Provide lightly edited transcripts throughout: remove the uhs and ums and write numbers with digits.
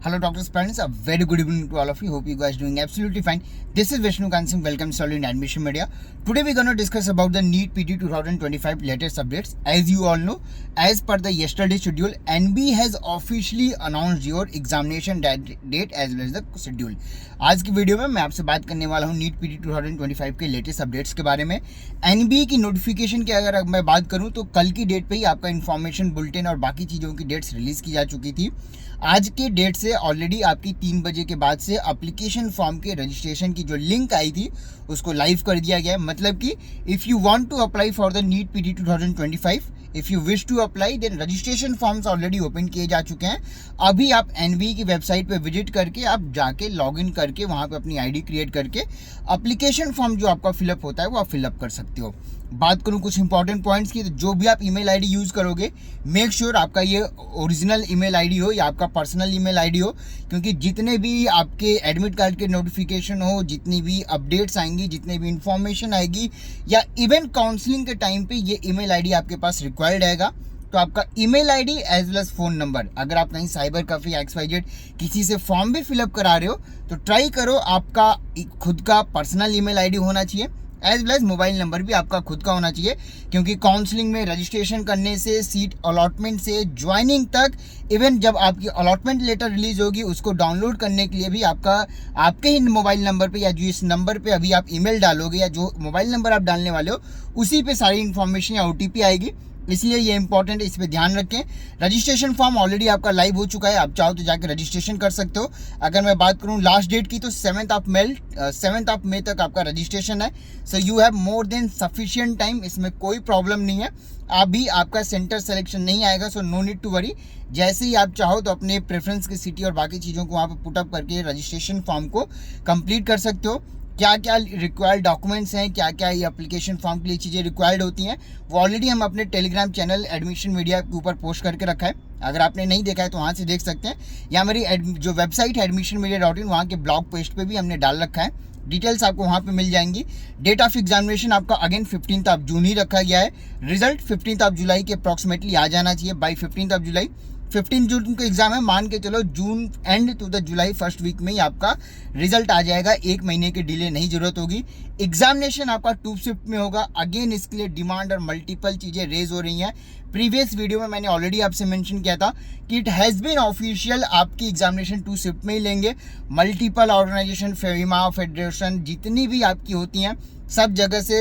Hello, doctors, parents. A very good evening to all of you. Hope you guys doing absolutely fine. This is Vishnu Kansing. Welcome to Solid Admission Media. Today we're going to discuss about the NEET PT 2025 latest updates. As you all know, as per the yesterday schedule, NB has officially announced your examination date as well as the schedule. आज की video में मैं आपसे बात करने वाला हूँ NEET PT 2025 के लेटेस्ट अपडेट्स के बारे में। एनबीए की नोटिफिकेशन की अगर मैं बात करूँ तो कल की डेट पे ही आपका इन्फॉर्मेशन बुलेटिन और बाकी चीज़ों की डेट्स रिलीज की जा चुकी थी। आज के डेट से ऑलरेडी आपकी 3 बजे के बाद से एप्लीकेशन फॉर्म के रजिस्ट्रेशन की जो लिंक आई थी उसको लाइव कर दिया गया है। मतलब कि if you want to apply for the NEET PT 2025, if you wish to apply then registration forms already open किए जा चुके हैं। अभी आप एनबीए की वेबसाइट पे विजिट करके आप जाके लॉगिन करके वहाँ पे अपनी आईडी क्रिएट करके एप्लीकेशन फॉर्म जो आपका फिलअप होता है वो आप फिलअप कर सकते हो। बात करूँ कुछ इंपॉर्टेंट पॉइंट्स की, तो जो भी आप ईमेल आईडी यूज़ करोगे मेक श्योर आपका ये ओरिजिनल ईमेल आईडी हो या आपका पर्सनल ईमेल आईडी हो, क्योंकि जितने भी आपके एडमिट कार्ड के नोटिफिकेशन हो, जितनी भी अपडेट्स आएंगी, जितने भी इंफॉर्मेशन आएगी या इवन काउंसलिंग के टाइम पे ये ईमेल आईडी आपके पास रिक्वायर्ड रहेगा। तो आपका email ID as well as phone number, अगर आप कहीं साइबर कैफे XYZ किसी से फॉर्म भी फिलअप करा रहे हो तो ट्राई करो आपका खुद का पर्सनल ईमेल आईडी होना चाहिए, as well as mobile number भी आपका खुद का होना चाहिए, क्योंकि काउंसलिंग में रजिस्ट्रेशन करने से सीट अलॉटमेंट से ज्वाइनिंग तक, इवन जब आपकी अलॉटमेंट लेटर रिलीज होगी उसको डाउनलोड करने के लिए भी आपके ही मोबाइल नंबर पे या जो इस नंबर पे अभी आप ईमेल डालोगे या जो मोबाइल नंबर आप डालने वाले हो उसी पे सारी इन्फॉर्मेशन या OTP आएगी। इसलिए ये इंपॉर्टेंट है, इस पर ध्यान रखें। रजिस्ट्रेशन फॉर्म ऑलरेडी आपका लाइव हो चुका है, आप चाहो तो जाकर रजिस्ट्रेशन कर सकते हो। अगर मैं बात करूं लास्ट डेट की तो 7th ऑफ मई तक आपका रजिस्ट्रेशन है। So you have more than sufficient time, इसमें कोई प्रॉब्लम नहीं है। अभी आपका सेंटर सिलेक्शन नहीं आएगा, so no need to worry. जैसे ही आप चाहो तो अपने प्रेफरेंस की सिटी और बाकी चीज़ों को वहाँ पर पुटअप करके रजिस्ट्रेशन फॉर्म को कंप्लीट कर सकते हो। क्या क्या रिक्वायर्ड डॉक्यूमेंट्स हैं, क्या क्या ये एप्लीकेशन फॉर्म के लिए चीज़ें रिक्वायर्ड होती हैं, वो ऑलरेडी हम अपने टेलीग्राम चैनल एडमिशन मीडिया के ऊपर पोस्ट करके रखा है। अगर आपने नहीं देखा है तो वहाँ से देख सकते हैं, या मेरी जो वेबसाइट है admissionmedia.in वहाँ के ब्लॉग पोस्ट पे भी हमने डाल रखा है। डिटेल्स आपको वहाँ पे मिल जाएंगी। डेट ऑफ एग्जामिनेशन आपका अगेन 15th ऑफ जून ही रखा गया है। रिजल्ट 15th ऑफ जुलाई के अप्रॉक्सीमेटली आ जाना चाहिए बाई 15th ऑफ जुलाई। 15 जून का एग्जाम है, मान के चलो June end to the July first week में ही आपका रिजल्ट आ जाएगा। 1 महीने की डिले नहीं जरूरत होगी। एग्जामिनेशन आपका 2 शिफ्ट में होगा। अगेन इसके लिए डिमांड और मल्टीपल चीज़ें रेज हो रही हैं। प्रीवियस वीडियो में मैंने ऑलरेडी आपसे मेंशन किया था कि इट हैज़ बीन ऑफिशियल, आपकी एग्जामिनेशन 2 शिफ्ट में ही लेंगे। मल्टीपल ऑर्गेनाइजेशन, फेविमा, फेडरेशन जितनी भी आपकी होती हैं सब जगह से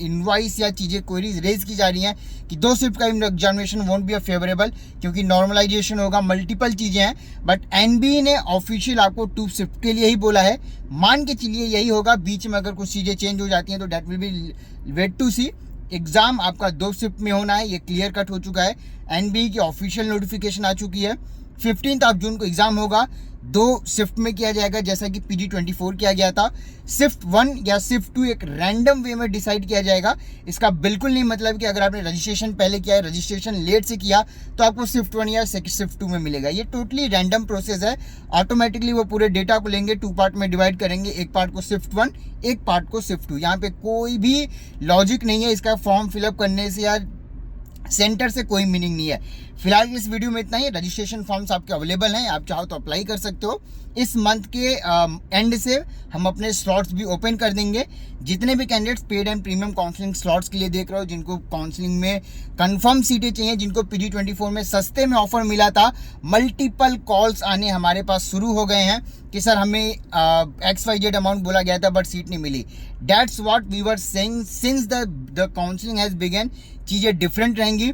इनवाइस या चीज़ें क्वेरीज रेज की जा रही हैं कि 2 शिफ्ट का examination won't be a favourable, क्योंकि नॉर्मलाइजेशन होगा, मल्टीपल चीज़ें हैं। बट एनबीए ने ऑफिशियल आपको 2 शिफ्ट के लिए ही बोला है। मान के चलिए यही होगा, बीच में अगर कुछ चीज़ें चेंज हो जाती हैं तो date will be wait to see. Exam आपका 2 शिफ्ट में होना है, ये क्लियर कट हो चुका है। एनबीए की ऑफिशियल नोटिफिकेशन आ चुकी है। 15th ऑफ जून को एग्ज़ाम होगा, 2 शिफ्ट में किया जाएगा जैसा कि PG 24 किया गया था। शिफ्ट 1 या शिफ्ट 2 एक रैंडम वे में डिसाइड किया जाएगा। इसका बिल्कुल नहीं मतलब कि अगर आपने रजिस्ट्रेशन पहले किया है, रजिस्ट्रेशन लेट से किया तो आपको शिफ्ट 1 या शिफ्ट 2 में मिलेगा। ये टोटली रैंडम प्रोसेस है। ऑटोमेटिकली वो पूरे डेटा को लेंगे, 2 पार्ट में डिवाइड करेंगे, एक पार्ट को शिफ्ट 1, एक पार्ट को शिफ्ट 2। यहाँ पे कोई भी लॉजिक नहीं है इसका फॉर्म फिलअप करने से या सेंटर से कोई मीनिंग नहीं है। फिलहाल इस वीडियो में इतना ही। रजिस्ट्रेशन फॉर्म्स आपके अवेलेबल हैं, आप चाहो तो अप्लाई कर सकते हो। इस मंथ के एंड से हम अपने स्लॉट्स भी ओपन कर देंगे। जितने भी candidates paid and premium counselling slots के लिए देख रहे हो, जिनको काउंसलिंग में कंफर्म सीटें चाहिए, जिनको PG 24 में सस्ते में ऑफर मिला था, मल्टीपल कॉल्स आने हमारे पास शुरू हो गए हैं कि सर हमें XYZ अमाउंट बोला गया था बट सीट नहीं मिली। That's what we were saying since the counselling has begun. चीज़ें डिफरेंट रहेंगी।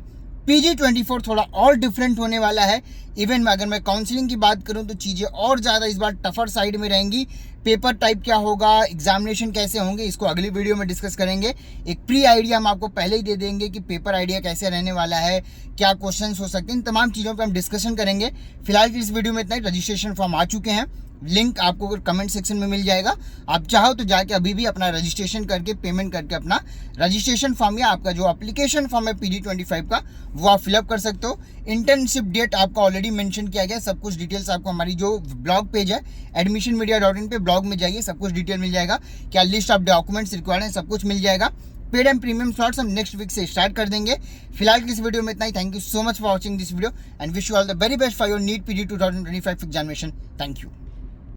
PG 24 थोड़ा और डिफरेंट होने वाला है। इवन अगर मैं काउंसलिंग की बात करूं तो चीज़ें और ज़्यादा इस बार टफर साइड में रहेंगी। पेपर टाइप क्या होगा, एग्जामिनेशन कैसे होंगे, इसको अगली वीडियो में डिस्कस करेंगे। एक प्री आइडिया हम आपको पहले ही दे देंगे कि पेपर आइडिया कैसे रहने वाला है, क्या क्वेश्चंस हो सकते हैं, इन तमाम चीज़ों पे हम डिस्कशन करेंगे। फिलहाल इस वीडियो में इतना ही। रजिस्ट्रेशन फॉर्म आ चुके हैं, लिंक आपको कमेंट सेक्शन में मिल जाएगा। आप चाहो तो जाके अभी भी अपना रजिस्ट्रेशन करके पेमेंट करके अपना रजिस्ट्रेशन फॉर्म या आपका जो एप्लीकेशन फॉर्म है PG 25 का वो आप फिलअप कर सकते हो। इंटर्नशिप डेट आपका ऑलरेडी मेंशन किया गया, सब कुछ डिटेल्स आपको हमारी जो ब्लॉग पेज है admissionmedia.in पे ब्लॉग में जाइए, सब कुछ डिटेल मिल जाएगा। क्या लिस्ट ऑफ डॉक्यूमेंट्स रिक्वायर्ड है, सब कुछ मिल जाएगा। पेड एंड प्रीमियम स्लॉट्स हम नेक्स्ट वीक से स्टार्ट कर देंगे। फिलहाल की इस वीडियो में इतना ही। Thank you so much for watching this video and wish you all the very best for your NEET PD 2025 examination. Thank you.